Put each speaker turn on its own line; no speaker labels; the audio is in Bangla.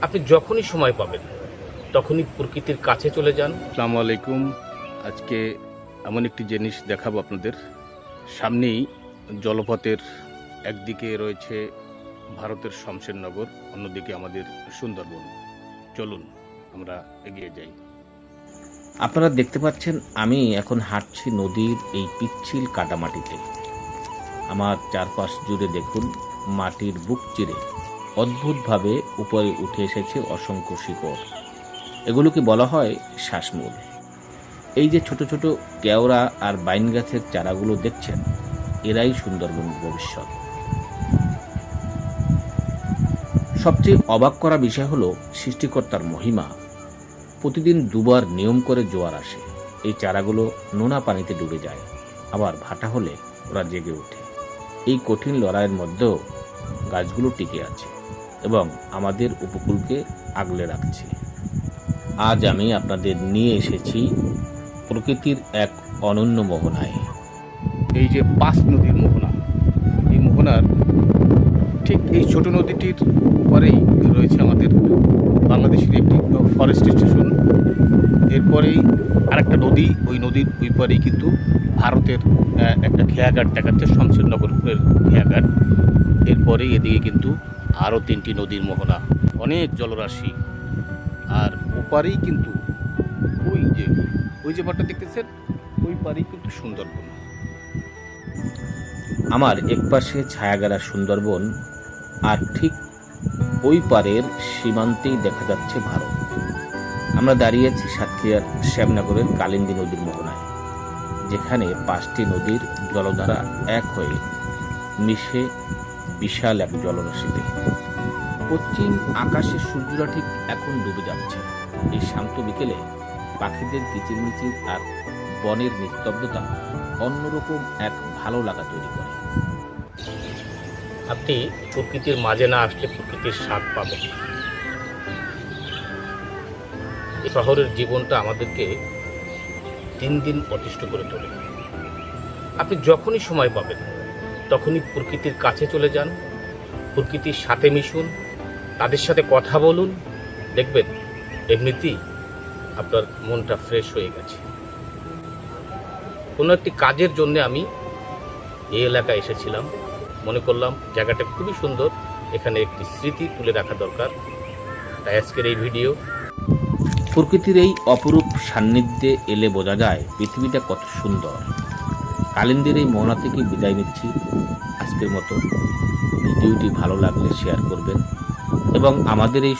আপনি যখনই সময় পাবেন তখনই প্রকৃতির কাছে চলে যান।
আসসালামু আলাইকুম। আজকে এমন একটি জিনিস দেখাবো আপনাদের। সামনেই জলপথের একদিকে রয়েছে ভারতের শমশেরনগর, অন্যদিকে আমাদের সুন্দরবন। চলুন আমরা এগিয়ে যাই।
আপনারা দেখতে পাচ্ছেন আমি এখন হাঁটছি নদীর এই পিচ্ছিল কাদামাটিতে। আমার চারপাশ জুড়ে দেখুন মাটির বুক চিরে অদ্ভুতভাবে উপরে উঠে এসেছে অসংখ্য শিকড়। এগুলোকে বলা হয় শ্বাসমূল। এই যে ছোট ছোট কেওড়া আর বাইন গাছের চারাগুলো দেখছেন, এরাই সুন্দরবনের ভবিষ্যৎ। সবচেয়ে অবাক করা বিষয় হলো সৃষ্টিকর্তার মহিমা। প্রতিদিন দুবার নিয়ম করে জোয়ার আসে, এই চারাগুলো নোনা পানিতে ডুবে যায়, আবার ভাটা হলে ওরা জেগে ওঠে। এই কঠিন লড়াইয়ের মধ্যেও গাছগুলো টিকে আছে এবং আমাদের উপকূলকে আগলে রাখছে। আজ আমি আপনাদের নিয়ে এসেছি প্রকৃতির এক অনন্য মোহনায়।
এই যে পাঁচ নদীর মোহনা, এই মোহনার ঠিক এই ছোট নদীটির পরেই রয়েছে আমাদের বাংলাদেশের একটি ফরেস্ট স্টেশন। এরপরেই আরেকটা নদী, ওই নদীর ওই পারেই কিন্তু ভারতের একটা খেয়াঘাট দেখাচ্ছে, শমশেরনগরের খেয়াঘাট। এরপরেই এদিকে কিন্তু আরও তিনটি নদীর মোহনা, অনেক জলরাশি। আর ওপারেই কিন্তু ওই যে পাটটা দেখতেছেন, ওই পারেই কিন্তু সুন্দরবন।
আমার একপাশে ছায়াগাড়া সুন্দরবন, আর ঠিক ওই পারের সীমান্তেই দেখা যাচ্ছে ভারত। আমরা দাঁড়িয়ে আছি সাতক্ষীরার শ্যামনগরের কালিন্দী নদীর মোহনায়, যেখানে পাঁচটি নদীর জলধারা এক হয়ে মিশে বিশাল এক জলরাশিতে। পশ্চিম আকাশে সূর্যরা ঠিক এখন ডুবে যাচ্ছে। এই শান্ত বিকেলে পাখিদের কিচিরমিচির আর বনের নিস্তব্ধতা অন্যরকম এক ভালো লাগা তৈরি করে।
আপনি প্রকৃতির মাঝে না আসলে প্রকৃতির স্বাদ পাবেন। এই শহরের জীবনটা আমাদেরকে দিন দিন অতিষ্ঠ করে তোলে। আপনি যখনই সময় পাবেন তখনই প্রকৃতির কাছে চলে যান, প্রকৃতির সাথে মিশুন, তাদের সাথে কথা বলুন, দেখবেন এমনিতেই আপনার মনটা ফ্রেশ হয়ে গেছে। কোনো একটি কাজের জন্য আমি এই এলাকায় এসেছিলাম, মনে করলাম জায়গাটা খুবই সুন্দর, এখানে একটি স্মৃতি তুলে রাখা দরকার, তাই আজকের এই ভিডিও।
প্রকৃতির এই অপরূপ সান্নিধ্যে এলে বোঝা যায় পৃথিবীটা কত সুন্দর। কালিন্দীর এই মোহনা থেকে বিদায় নিচ্ছি আজকের মতো। ভিডিওটি ভালো লাগলে শেয়ার করবেন এবং আমাদের এই